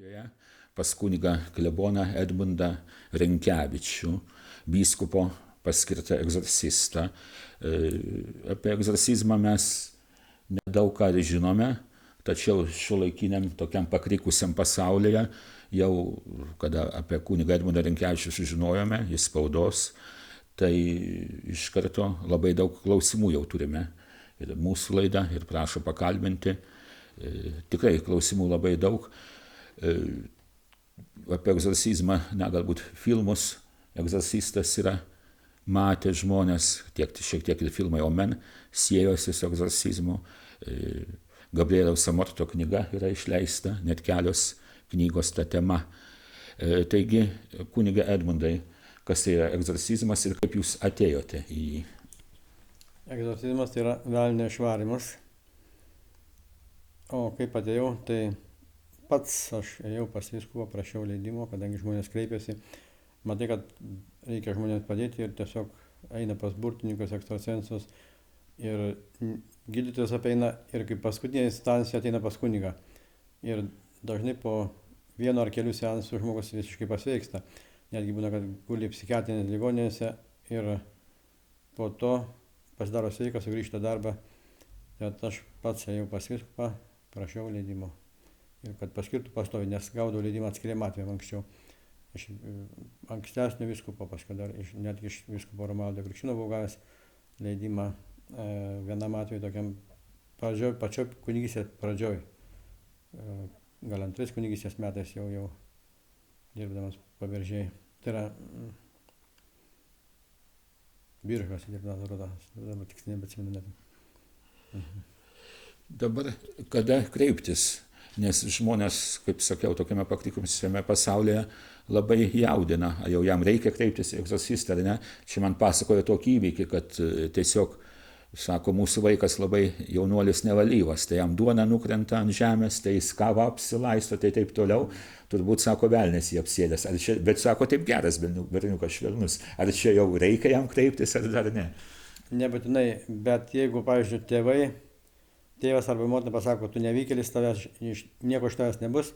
parapijoje pas kunigą kleboną Edmundą Rinkevičių, vyskupo paskirtą egzorcistą. Apie egzorcizmą mes nedaug ką žinome, tačiau šiuolaikiniam tokiam pakrikusiam pasaulyje jau, kada apie kunigą Edmundą Rinkevičių sužinojome iš spaudos, tai iš karto labai daug klausimų jau turime. Ir mūsų laida, ir prašo pakalbinti. Tikrai klausimų labai daug. Apie egzorcizmą, galbūt filmus egzorcistas yra matę žmonės, šiek tiek ir filmai Omen siejosi su egzorcizmu. Gabrieliaus Amorto knyga yra išleista, net kelios knygos ta tema. Taigi, kunige Edmundai, kas tai yra egzorcizmas ir kaip jūs atėjote į jį? Egzorcizmas tai yra velnio išvarymas. O kaip atėjau, tai pats aš ėjau pas vyskupą, prašiau leidimo, kadangi žmonės kreipėsi. Matai, kad reikia žmonėms padėti ir tiesiog eina pas burtininkus, ekstrasensus ir gydytojas apeina ir kaip paskutinė instancija ateina pas kunigą. Ir dažnai po vieno ar kelių seansų žmogus visiškai pasveiksta. Netgi būna, kad guli psichiatrinės ligoninėse ir po to pasidaro sveikas, sugrįžta darbą. Tad aš pats ėjau pas vyskupą, prašiau leidimo. Ir kad paskirtų pastoviai, nes gaudau leidimą atskiriam atvejam anksčiau. Iš ankstesnio vyskupo, paskui dar netgi iš vyskupo Romualdo Krikščiono buvau gavęs leidimą vienam atveju tokiam pačioj kunigystės pradžioj. Gal antrais kunigystės metais jau dirbdamas Paberžėj. Tai yra Biržuose dirbdamas rodas, dabar tiksliai nebeatsimenu net. Dabar kada kreiptis? Nes žmonės, kaip sakiau, tokiame pakrikusiame pasaulyje labai jaudina, jau jam reikia kreiptis į egzorcistą, ar ne? Čia man pasakojo tokį įvykį, kad tiesiog, sako, mūsų vaikas labai jaunuolis nevalyvas, tai jam duona nukrenta ant žemės, tai jis kavą apsilaisto, tai taip toliau. Turbūt, sako, velnias jį apsėdęs. Bet, sako, taip geras berniukas švelnus. Ar čia jau reikia jam kreiptis, ar dar ne? Nebūtinai, bet jeigu, pavyzdžiui, tėvas arba motina pasako, tu nevykėlis, nieko iš tavęs nebus,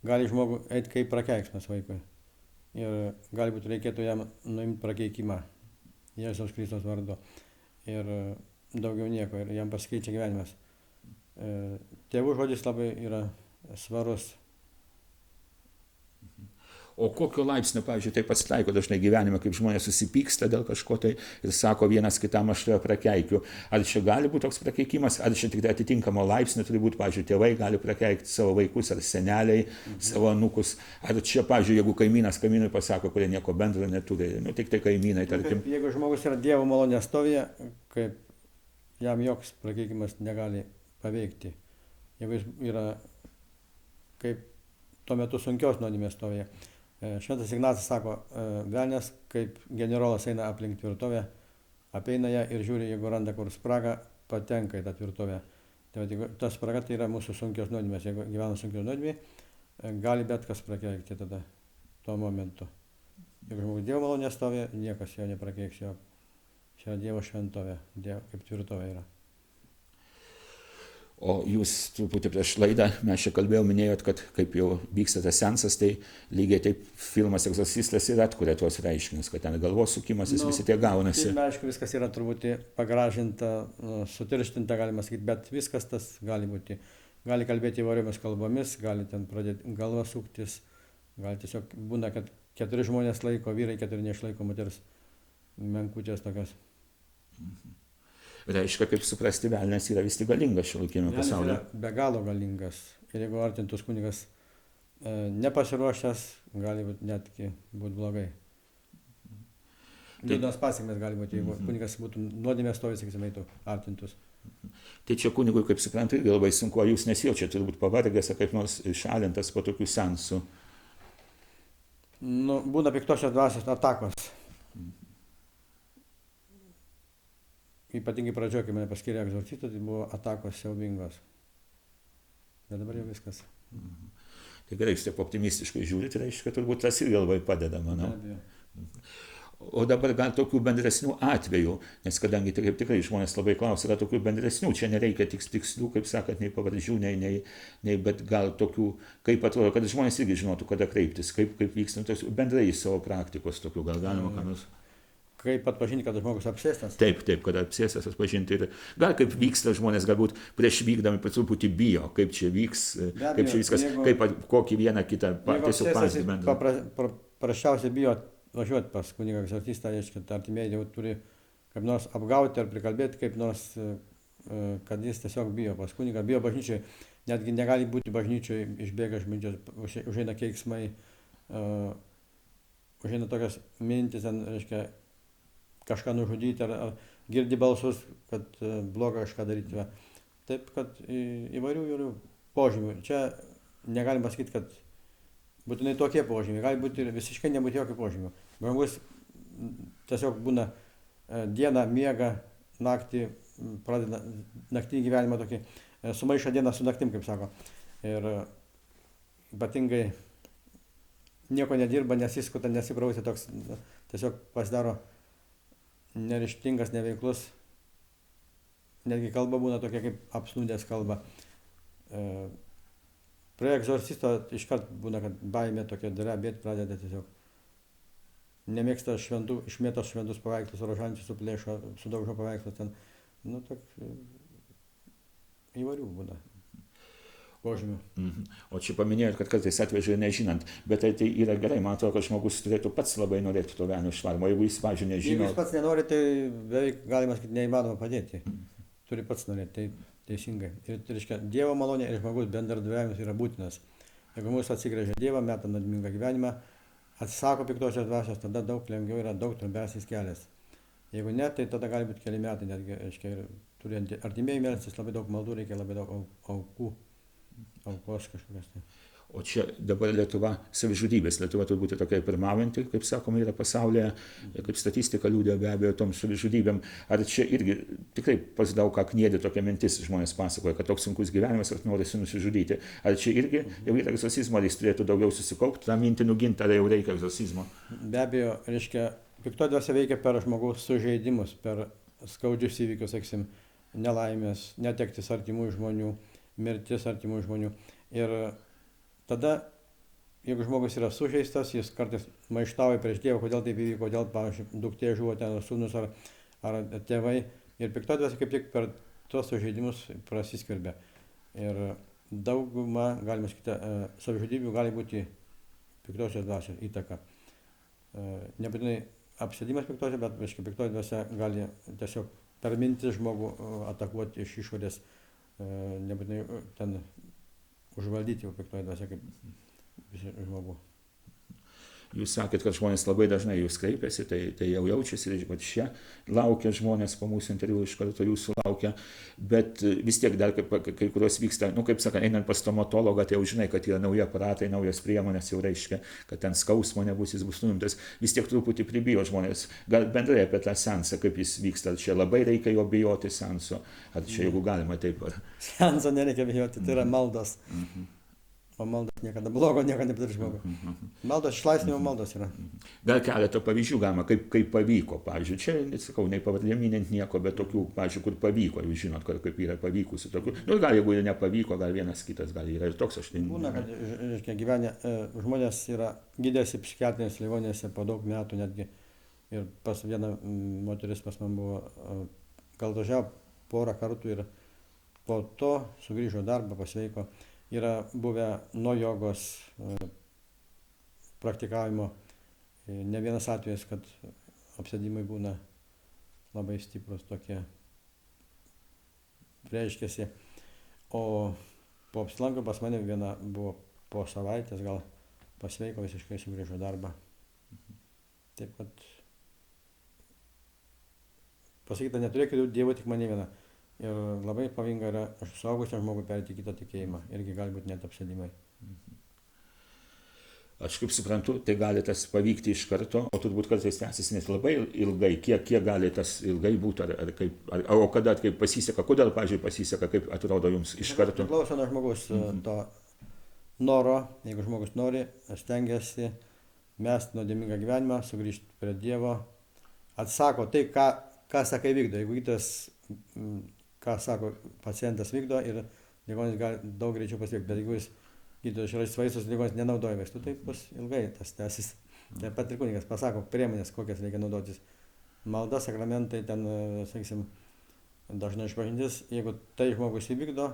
gali žmogų eiti kaip prakeiksmas vaikui. Ir galbūt reikėtų jam nuimti prakeikimą Jėzaus Kristaus vardu. Ir daugiau nieko, ir jam pasikeičia gyvenimas. Tėvų žodis labai yra svarus. O kokio laipsnio, pavyzdžiui, tai pasitaiko dažnai gyvenime, kaip žmonės susipyksta dėl kažko tai ir sako vienas kitam, aš tave prakeikiu. Ar čia gali būti toks prakeikimas, ar čia tik tai atitinkamo laipsnio turi būti, pavyzdžiui, tėvai gali prakeikti savo vaikus, ar seneliai, savo anūkus. Ar čia, pavyzdžiui, jeigu kaimynui pasako, kurie nieko bendro neturi, tik tai kaimynai, tarkim. Jeigu žmogus yra Dievo malonės stovyje, kaip jam joks prakeikimas negali paveikti. Jeigu jis yra kaip tuo metu sunkios nuodėmės stovyje. Šventas Ignacas sako, velnias kaip generolas eina aplink tvirtovę, apeina ją ir žiūri, jeigu randa kur spragą, patenka į tą tvirtovę. Tai ta spraga tai yra mūsų sunkios nuodėmės. Jeigu gyvena sunkios nuodėmės, gali bet kas prakeikti tada tuo momentu. Jeigu žmogus Dievo malonės stovi, niekas jo neprakeiks, jo čia Dievo šventovė, kaip tvirtovė yra. O jūs truputį prieš laidą, mes čia minėjot, kad kaip jau vyksta tas seansas, tai lygiai taip filmas Egzorcistas ir atkuria tuos reiškinius, kad ten galvos sukimasis, visi tie gaunasi. Filme, aišku, viskas yra truputį pagražinta, sutirštinta, galima sakyti, bet viskas tas gali būti. Gali kalbėti įvairiomis kalbomis, gali ten pradėti galva suktis, gali tiesiog būna, kad 4 žmonės laiko, vyrai 4 neišlaiko, moters menkutės tokios. Reiškia, kaip suprasti, velnias yra vis tik galingas šiuolaikiniame pasaulyje. Be galo galingas. Ir jeigu artintus kunigas nepasiruošęs, gali netgi būti blogai. Liūdnos pasekmės gali būti, jeigu kunigas būtų nuodėmės stovis, sakysim, eitų artintus. Tai čia kunigui, kaip suprantu, irgi labai sunku, o jūs nesijaučiate turbūt pavargęs, ar kaip nors šalintas po tokių seansų? Būna piktosios dvasios atakos. Ypatingai pradžioje, kai mane paskyrė egzorcistą, tai buvo atakos siaubingos. Bet dabar jau viskas. Tai gerai, jūs taip optimistiškai žiūrite, reiškia, turbūt tas irgi labai padeda, manau. O dabar gal tokių bendresnių atvejų, nes kadangi tikrai žmonės labai klausia, yra tokių bendresnių, čia nereikia tikslių, kaip sakant, nei pavardžių, nei, bet gal tokių, kaip atrodo, kad žmonės irgi žinotų, kada kreiptis, kaip vyksta, bendrai savo praktikos tokių, gal galima ką nors. Kaip atpažinti, kad žmogus apsėstas? Taip, kada apsėstas atpažinti. Ir gal kaip vyksta žmonės, galbūt prieš vykdami truputį bijo, kaip čia vyks, kaip čia viskas, kaip kokį vieną kitą tiesiog pavyzdį bendrą. Paprasčiausiai bijo važiuoti pas kunigą egzorcistą, reiškia, artimieji jau turi kaip nors apgauti ar prikalbėti, kaip nors, kad jis tiesiog bijo pas kunigą, bijo bažnyčiai, netgi negali būti bažnyčiai, išbėga iš bažnyčios, užeina keiksmai, užeina tokios mintis, reiškia, kažką nužudyti ar girdi balsus, kad bloga kažką daryti. Taip, kad įvairių požymių. Čia negalima sakyti, kad būtinai tokie požymiai, gali būti ir visiškai nebūti jokių požymių. Žmogus tiesiog būna dieną miega, naktį pradeda naktinį gyvenimą tokį, sumaišo dieną su naktim, kaip sako. Ir ypatingai nieko nedirba, nesiskuta, nesiprausia, toks tiesiog pasidaro neryžtingas, neveiklus, netgi kalba būna tokia kaip apsnūdęs kalba. Prie egzorcisto iškart būna, kad baimė tokia drebėti pradeda tiesiog. Nemėgsta šventų, išmėtos šventus paveikslus, rožančius suplėšo, sudaužo paveikslus ten. Nu, toks įvairių būna požymių. O čia paminėjot, kad kartais atveža nežinant, bet tai yra gerai, man atrodo, kad žmogus turėtų pats labai norėti to velnio išvarymo, jeigu jis, pavyzdžiui, nežino. Jeigu jis pats nenori, tai beveik galima sakyti, neįmanoma padėti. Turi pats norėti, tai teisingai. Ir tai reiškia, Dievo malonė ir žmogus bendradarbiavimas yra būtinas. Jeigu mūsų atsigręžia Dievą, meta nuodėmingą gyvenimą, atsisako piktosios dvasios, tada daug lengviau yra, daug trumpesnis kelias. Jeigu ne, tai tada gali būti keli metai, netgi, reiškia, ir turint artimieji melstis, labai daug maldų reikia, labai daug aukų. Aukos kažkokios. O čia dabar Lietuva, savižudybės, Lietuva turbūt tokia pirmaujanti, kaip sakoma, yra pasaulyje, kaip statistika liūdė be abejo tom savižudybėm. Ar čia irgi tikrai pas daug ką kniedė tokia mintis, žmonės pasakoja, kad toks sunkus gyvenimas, kad norisi nusižudyti. Ar čia irgi jau yra egzorcizmo, ar jis turėtų daugiau susikaupti, tą mintį nuginti, ar jau reikia egzorcizmo? Be abejo, reiškia, piktoji dvasia veikia per žmogaus sužeidimus, per skaudžius įvykius, saksim, nelaimės, netektis artimų žmonių, mirtis artimų žmonių. Ir tada, jeigu žmogus yra sužeistas, jis kartais maištauja prieš Dievą, kodėl taip įvyko, kodėl, pavyzdžiui, duktė žuvo ten, sūnus ar tėvai. Ir piktoji dvasia kaip tik per tuos sužeidimus prasiskverbia. Ir dauguma, galima sakyti, savižudybių gali būti piktosios dvasios įtaka. Nebūtinai apsėdimas piktosios, bet piktoji dvasia gali tiesiog per mintis žmogų atakuoti iš išorės, nebūtinai ten užvaldyti jau piktoji dvasia kaip visi žmogų. Jūs sakėt, kad žmonės labai dažnai jūs kreipiasi, tai jau jaučiasi, kad čia laukia žmonės po mūsų interviu, iš karto jūsų laukia, bet vis tiek dar kai kurios vyksta, kaip sakant, einant pas stomatologą, tai jau žinai, kad yra nauji aparatai, naujos priemonės, jau reiškia, kad ten skausmo nebus, jis bus nuimtas, vis tiek truputį pribijo žmonės. Gal bendrai apie tą seansą, kaip jis vyksta, čia labai reikia jo bijoti seanso, ar čia jeigu galima taip ar... Seanso nereikia bijoti, tai yra maldos. O maldas niekada blogo, niekada nepadarys žmogui. Maldos, išlaisvinimo maldos yra. Gal keletą pavyzdžių galima, kaip pavyko, pavyzdžiui, čia, nesakau, nei pavardėm minint nieko, bet tokių, pavyzdžiui, kur pavyko, jūs žinot, kaip yra pavykusi tokių. Gal jeigu nepavyko, gal vienas kitas, gal yra ir toks, aš tai... Būna, kad, reiškia, gyvenę žmonės yra gydėsi psichiatrinės ligoninėse po daug metų netgi. Ir pas vieną moteris pas man buvo, gal važiavo porą kartų ir po to sugrįžo darbą, pasveiko. Yra buvę nuo jogos praktikavimo ne vienas atvejis, kad apsėdimai būna labai stiprus tokie, reiškiasi. O po apsilankimo pas mane viena buvo po savaitės, gal pasveiko visiškai, sugrįžo darbą. Taip kad pasakyta, neturėkite Dievo tik mane vieną. Ir labai pavojinga yra suaugusiam žmogui perėti kitą tikėjimą. Irgi gali būti net apsėdimai. Aš kaip suprantu, tai gali tas pavykti iš karto, o turbūt kartais tęsiasi net labai ilgai. Kiek gali tas ilgai būti, o kada kaip pasiseka, kodėl, pavyzdžiui, pasiseka, kaip atrodo jums iš karto? Priklauso nuo žmogus to noro, jeigu žmogus nori, stengiasi, mesti nuodėmingą gyvenimą, sugrįžti prie Dievo, atsako tai, ką sakai vykdo. Jeigu gydytojas, ką sako pacientas vykdo ir ligonis gali daug greičiau pasiekti, bet jeigu jis gydytojas išrašys vaistus, ligonis nenaudoja vaistų, tai bus ilgai tas tęsis. Taip pat ir kunigas pasako priemonės, kokias reikia naudotis. Malda, sakramentai, ten, sakysim, dažnai išpažintis, jeigu tai žmogus įvykdo,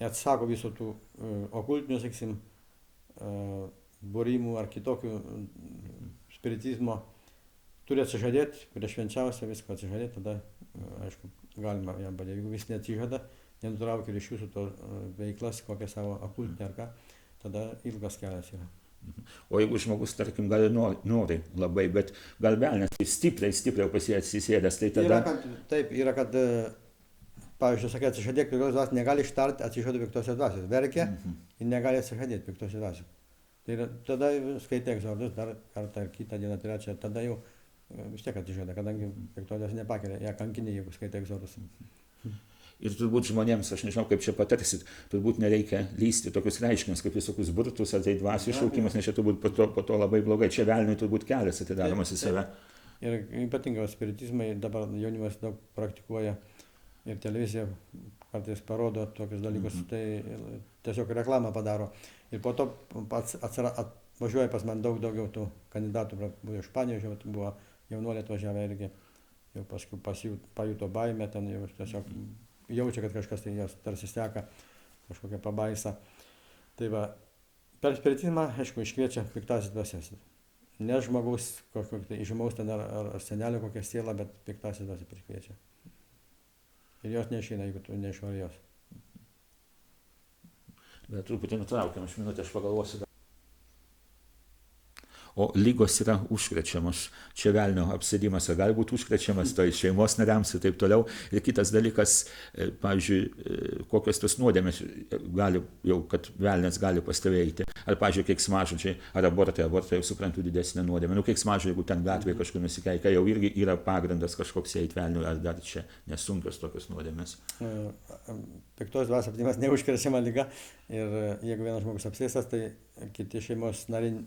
atsako visų tų okultinių, sakysim, būrimų ar kitokių spiritizmo, turi atsižadėti, prieš švenčiausią viską atsižadėti, tada, aišku, galima jam padėti. Jeigu vis neatsižada, nenutraukia ryšių su to veiklas, kokią savo okultinę ar ką, tada ilgas kelias yra. O jeigu žmogus, tarkim, gali nori labai, bet gal velnias stipriai pas jį atsisėdęs, tai tada... Yra, kad, pavyzdžiui, sakai, atsižadėk piktosios dvasios, negali ištarti atsižadu piktosios dvasios. Verkia ir negali atsižadėti piktosios dvasios. Tai yra, tada skaitai egzortus dar kartą ar kitą dieną, trečią, tada jau vis tiek atsižada, kadangi piktosios nepakelia, ją kankinė, jeigu skaitai egzortus. Ir turbūt žmonėms, aš nežinau, kaip čia patarsit, turbūt nereikia lysti tokius reiškinius, kaip visokius burtus ar tai dvasių šaukimas, nes čia turbūt po to labai blogai. Čia velniui turbūt kelias atidaromas į save. Ir ypatingai spiritizmai dabar jaunimas daug praktikuoja ir televizija kartais parodo tokius dalykus, tai tiesiog reklamą padaro. Ir po to važiuoja pas man daugiau tų kandidatų, buvo iš Panevėžio, buvo jaunuoliai atvažiavę irgi, jau paskui pajuto baimę, ten jau tiesiog jaučia, kad kažkas tai jas tarsi seka, kažkokia pabaisa. Tai va, per spiritizmą, aišku, iškviečia piktasis dvasias. Ne žmogaus kažkokio tai žymaus ten ar senelio kokią sielą, bet piktasis dvasias prikviečia. Ir jos neišeina, jeigu tu neišvari jos. Bet truputį nutraukiam, aš minutę, aš pagalvosiu. O lygos yra užkrečiamos. Čia velnio apsėdimas gali būti užkrečiamas tai šeimos nariams ir taip toliau. Ir kitas dalykas, pavyzdžiui, kokios tos nuodėmės gali jau, kad velnės gali pas tave eiti. Ar, pavyzdžiui, keiksmažodžiai, ar abortai jau suprantu didesnę nuodėmę. Nu, keiksmažodžiai, jeigu ten gatvėje kažkur nusikeikia, jau irgi yra pagrindas kažkoks eiti velniui, ar dar čia nesunkios tokios nuodėmės. Piktos dvasios apsėdimas neužkrečiama liga. Ir jeigu vienas žmogus apsėstas, tai kiti šeimos nariai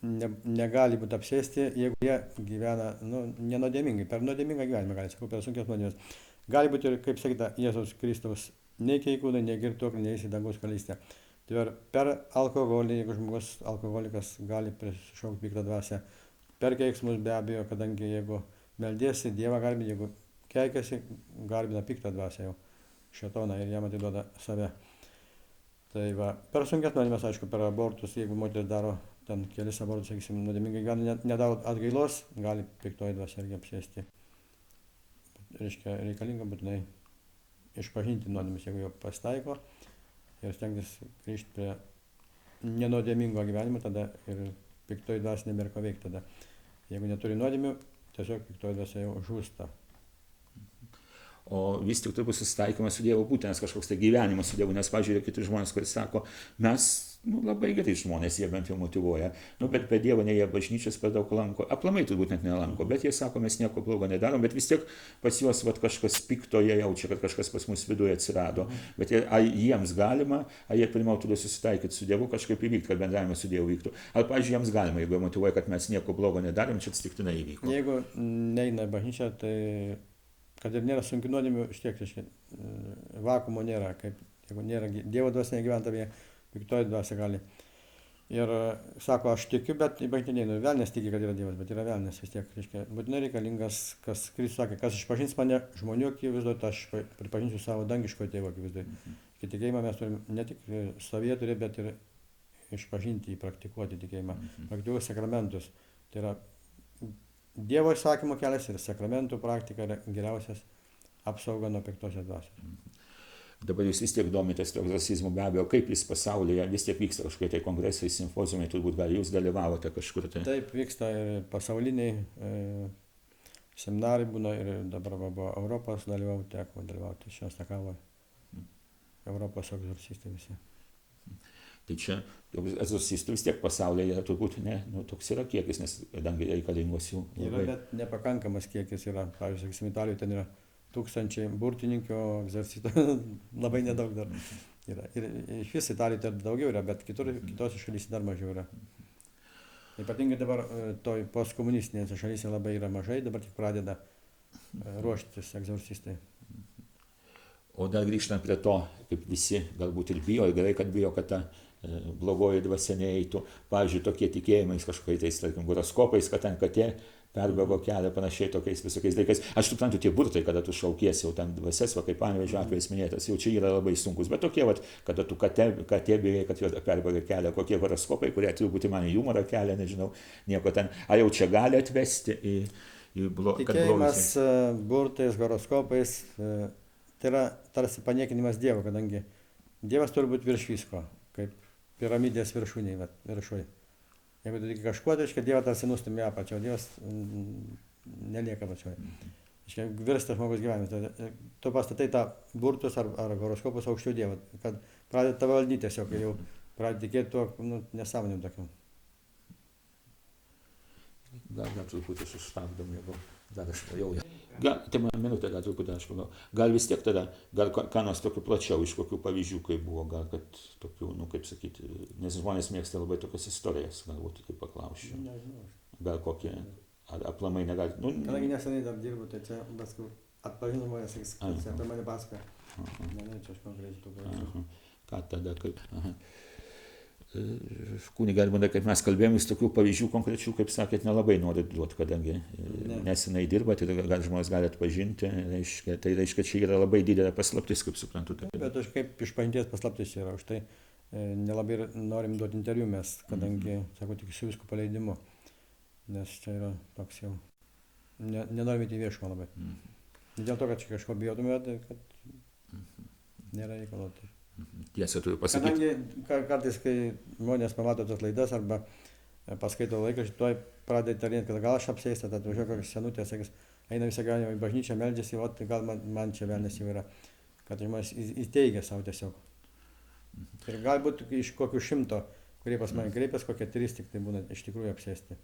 negali būti apsėsti, jeigu jie gyvena nenuodėmingai, per nuodėmingą gyvenimą gali, sakau, per sunkias nuodėmės. Gali būti ir, kaip sakyta, Jėzaus Kristaus nei keikūnai, nei girtuoklai, neis į dangaus karalystę. Tai per alkoholį, jeigu žmogus alkoholikas gali prišaukti piktą dvasią, per keiksmus be abejo, kadangi jeigu meldiesi, Dievą garbina, jeigu keikiasi, garbina piktą dvasią jau šėtoną ir jam atiduoda save. Tai va, per sunkias nuodėmės, aišku, per abortus, jeigu moteris daro ten kelis abortus, sakysim, nuodėmingai gyvena, nedaro atgailos, gali piktoji dvasia irgi apsėsti. Reiškia, reikalinga būtinai išpažinti nuodėmes, jeigu jau pasitaiko, ir stengtis grįžti prie nenuodėmingo gyvenimo, tada ir piktoji dvasia nebėra ko veikti tada. Jeigu neturi nuodėmių, tiesiog piktoji dvasia jau žūsta. O vis tik turbūt susitaikymas su Dievu būtinas kažkoks tai gyvenimas su Dievu, nes, pažiūrėjau, kiti žmonės, kurie sako, mes labai gerai žmonės, jie bent jau motyvuoja, bet be Dievo ne jie bažnyčias per daug lanko, aplamai turbūt net nelanko, bet jie sako, mes nieko blogo nedarom, bet vis tiek pas juos kažkas pikto, jie jaučia, kad kažkas pas mus viduje atsirado, bet ar jiems galima, ar jie pirmiau turi susitaikyti su Dievu, kažkaip įvykti, kad bendravimas su Dievu vyktų, ar, pavyzdžiui, jiems galima, jeigu motyvuoja, kad mes nieko blogo nedarom, čia atsitiktinai įvyko. Jeigu neina bažnyčia, tai kad ir nėra sunkių nuodėmių, štiek, vakumo nėra, kaip jeigu nėra Dievo dvasia negyvena tavyje, piktoji dvasia gali. Ir sako, aš tikiu, bet į bažnyčią neinu. Velnias tiki, kad yra Dievas, bet yra velnias vis tiek. Reiškia, būtinai reikalingas, kas Kristus sakė, kas išpažins mane žmonių akivaizdoje, tai aš pripažinsiu savo dangiško tėvo akivaizdoje. Tikėjimą mes turime ne tik savyje turėti, bet ir išpažinti, praktikuoti tikėjimą, praktikuoti sakramentus. Tai yra Dievo įsakymo kelias ir sakramentų praktika yra geriausias apsauga nuo piktosios dvasios. Dabar jūs vis tiek domitės egzorcizmu, be abejo, kaip jis pasaulyje, vis tiek vyksta kažkokie tai kongresai, simpoziumai, turbūt gal jūs dalyvavote kažkur tai. Taip, vyksta ir pasauliniai seminarai būna ir dabar buvo Europos teko dalyvauti Šventakavoje. Europos egzorcistai visi. Tai čia egzorcistų vis tiek pasaulyje yra turbūt toks yra kiekis, nes kadangi reikalingos jų labai. Yra, bet nepakankamas kiekis yra. Pavyzdžiui, sakysim, Italijoje ten yra 1000 burtininkų, egzorcistų labai nedaug dar yra. Ir iš vis Italijoje dar daugiau yra, bet kitose šalyse dar mažiau yra. Ypatingai dabar toj postkomunistinėse šalyse labai yra mažai, dabar tik pradeda ruoštis egzorcistai. O dar grįžtant prie to, kaip visi galbūt ir bijo, ir gerai, kad bijo, kad ta blogoji dvasia neeitų. Pavyzdžiui, tokie tikėjimais kažkokiais, tarkim, horoskopais, kad ten katė perbėgo kelią, panašiai tokiais visokiais dalykais. Aš suprantu, tie burtai, kada tu šaukiesi jau ten dvasias, va, kaip Panevėžio atvejis minėtas, jau čia yra labai sunkus. Bet tokie, va, kada tu katė bijai, kad jo perbėgo kelią, kokie horoskopai, kurie truputį man į humorą kelia, nežinau, nieko ten. Ar jau čia gali atvesti į tikėjimas burtais, horoskopais, tai yra tarsi paniekinimas Dievo, kadangi Dievas turi būti virš visko, kaip piramidės viršūnėje, viršuje. Jeigu tu tiki kažkuo, tai reiškia, Dievas tarsi nustumia apačią, o Dievas nelieka apačioje. Reiškia, virsta žmogus gyvenimas. Tu pastatai tą burtus ar horoskopus aukščiau Dievo, kad pradėt tave valdyti tiesiog, kai jau pradėt tikėti tuo nesąmonėm tokiam. Gal truputį sustabdom, jeigu dar aš jau. Tai man minutė, gal truputį aš pagal. Gal vis tiek tada, gal ką nors tokių plačiau, iš kokių pavyzdžių, kaip buvo, gal kad tokių, kaip sakyti, nes žmonės mėgsta labai tokias istorijas, galbūt taip paklausčiau. Nežinau. Gal kokie, ar aplamai negali. Kadangi neseniai dar dirbu, tai čia paskui atpažinu žmonės, sakys, apie mane pasakoja. Nenorėčiau aš konkrečiai tų pavyzdžių. Ką tada, kaip. Kunigai Edmundai, kaip mes kalbėjom, jūs tokių pavyzdžių konkrečių, kaip sakėt, nelabai norit duoti, kadangi nesenai dirbat ir žmonės gali atpažinti, tai reiškia, čia yra labai didelė paslaptis, kaip suprantu. Bet aš kaip išpažinties paslaptis yra, už tai nelabai norim duoti interviu mes, kadangi, sakau, tik su viskų paleidimu, nes čia yra toks jau, nenorim įti viešumą labai. Ne dėl to, kad čia kažko bijotume, tai kad nėra reikalo. Tiesa, turiu pasakyti. Kadangi kartais, kai žmonės pamato tas laidas arba paskaito laikraštį, tuoj pradeda įtarinėti, kad gal aš apsėsta, tad važiuoju kokias senutės, sakys, eina visą gyvenimą į bažnyčią, meldžiasi, o tai gal man čia velnės jau yra, kad žmonės įteigia savo tiesiog. Ir galbūt iš kokių 100, kurie pas mane kreipiasi, kokie 3 tik tai būna iš tikrųjų apsėsti.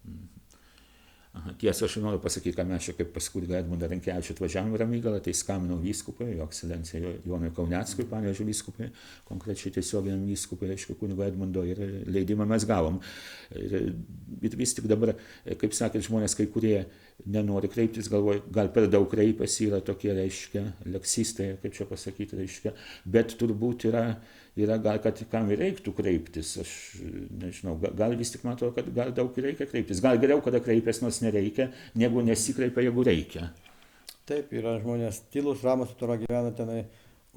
Tiesa, aš noriu pasakyti, kad mes čia kaip pas kunigą Edmundą Rinkevičių atvažiavom į Ramygalą, tai skambinau vyskupui, jo ekscelencija Jonui Kauneckui, Panevėžio vyskupui, konkrečiai tiesioginiam vyskupui, reiškia kunigo Edmundo, ir leidimą mes gavom. Ir vis tik dabar, kaip sakėt, žmonės kai kurie nenori kreiptis, galvoja, gal per daug kreipiasi, yra tokie, reiškia, leksistai, kaip čia pasakyti, reiškia, bet turbūt yra gal, kad kam ir reiktų kreiptis, aš nežinau, gal vis tik matau, kad gal daug reikia kreiptis, gal geriau, kada kreipiasi, nors nereikia, negu nesikreipia, jeigu reikia. Taip, yra žmonės tylus, ramus, toro gyvena tenai,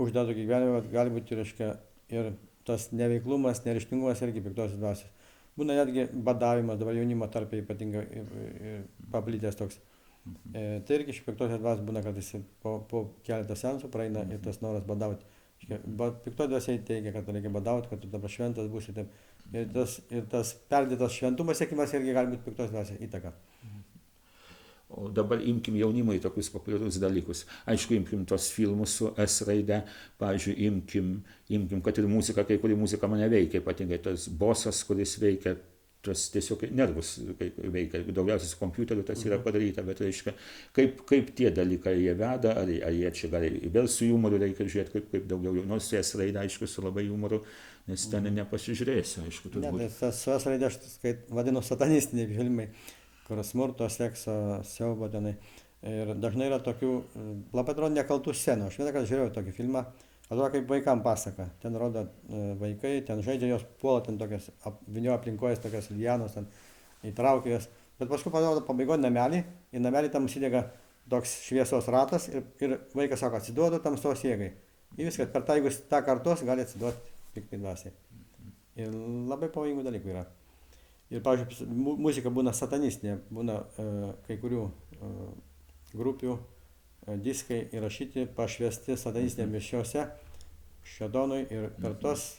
uždeda tokį gyvenimą, gali būti, reiškia, ir tas neveiklumas, neryžtingumas irgi piktosios dvasios. Būna netgi badavimas, dabar jaunimo tarpe ypatingai paplitęs toks. Tai irgi iš piktosios dvasios būna, kad jis po keletą seansų praeina ir tas noras badauti. Piktoji dvasia teigia, kad reikia badauti, kad tu dabar šventas būsi. Ir tas perdėtas šventumo siekimas irgi gali būti piktos dvasios įtaka. O dabar imkim jaunimui tokius populiarius dalykus. Aišku, imkim tos filmus su S raide, pavyzdžiui, imkim, kad ir muzika, kai kuri muzika mane veikia, ypatingai tas bosas, kuris veikia, tas tiesiog nervus veikia, daugiausiai su kompiuteriu tas yra padaryta, bet reiškia, kaip tie dalykai jie veda, ar jie čia gali, vėl su humoru reikia žiūrėti, kaip daugiau, nors su S raide, aišku, su labai humoru, nes ten nepasižiūrėsi, aišku, turbūt. Ne, tas su S raide aš vadinu satanistiniai filmai, kur smurto, sekso, siaubo tenai. Ir dažnai yra tokių, labai atrodo, nekaltų scenų. Aš vieną kartą žiūrėjau tokį filmą, atrodo kaip vaikam pasaka. Ten rodo vaikai, ten žaidžia, jos puola, ten tokias, vinio aplinkojas, tokias lianos, ten įtraukia jas. Bet paskui parodo pabaigoje namelį, ir namelį tam užsidega toks šviesos ratas ir vaikas sako, atsiduodu tamsos jėgai. Ir viskas, per tą, jeigu tą kartos, gali atsiduoti piktai dvasiai. Ir labai pavojingų dalykų yra. Ir, pavyzdžiui, muzika būna satanistinė, būna kai kurių grupių diskai įrašyti, pašvesti satanistinėje mišiose šėtonui ir per tos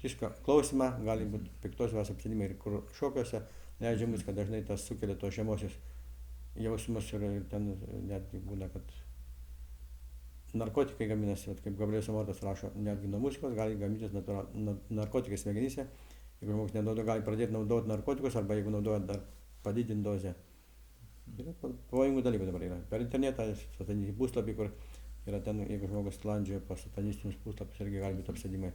disko klausimą gali būti piktos dvasios apsėdimai ir kur šokiuose leidžia muziką, dažnai tas sukelia tos žemosios jausmus ir ten netgi būna, kad narkotikai gaminasi, kaip Gabrielius Amortas rašo, netgi nuo muzikos gali gamintis narkotikai smegenyse. Jeigu žmogus nenaudoja, gali pradėti naudoti narkotikus arba jeigu naudoja dar padidinti dozę. Yra pavojingų dalykų dabar yra. Per internetą satanistinį puslapį, kur yra ten, jeigu žmogus landžioja po satanistinius puslapius, irgi gali būti apsėdimai.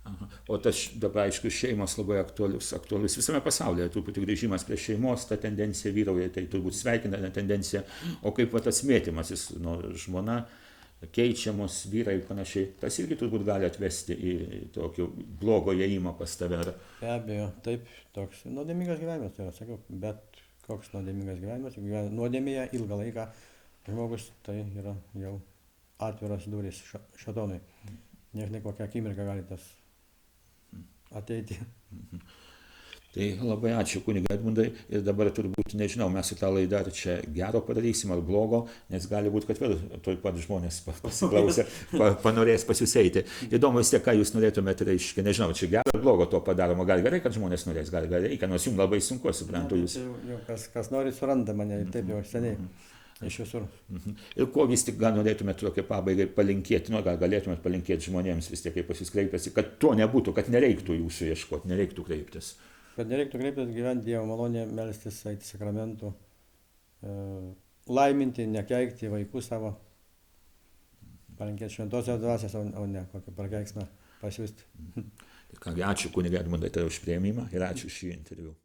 Aha. O tas dabar, aišku, šeimos labai aktualus visame pasaulyje, truputį grįžimas prie šeimos, ta tendencija vyrauja, tai turbūt sveikintina tendencija, o kaip va tas mėtymasis, nu, žmona, keičiamos vyrai ir panašiai, tas irgi turbūt gali atvesti į tokį blogo ėjimą pas tave. Be abejo, taip, toks nuodėmingas gyvenimas, tai sakiau, bet koks nuodėmingas gyvenimas, nuodėmėje ilgą laiką žmogus, tai yra jau atviras durys šatonui. Nežinai, kokią akimirką gali tas ateiti. Tai labai ačiū kunigai Edmundai ir dabar turbūt, nežinau, mes su tą laidą ar čia gero padarysim ar blogo, nes gali būti, kad vėl toj pat žmonės pasiklausę, panorės pas jūs eiti. Įdomu vis tiek, ką jūs norėtumėte, reiškia, nežinau, čia gero ar blogo to padaroma, gal gerai, kad žmonės norės, gal reikia, nors jums labai sunku, suprantu jūs. Kas nori, suranda mane ir taip jau seniai. Iš visur. Ir ko vis tik gal norėtumėte tokiai pabaigai palinkėti, nu gal galėtumėte palinkėti žmonėms vis tiek, kaip pas jūs kreipiasi, kad to nebūtų, kad nereiktų jūsų ieškoti, nereiktų kreiptis. Kad nereiktų kreiptis, gyventi Dievo malonėje, melstis, eiti sakramentų, laiminti, nekeikti vaikų savo, palinkėti šventosios dvasios, o ne kokį prakeiksmą pasiųsti. Ačiū kunigai Edmundai už priėmimą ir ačiū šį interviu.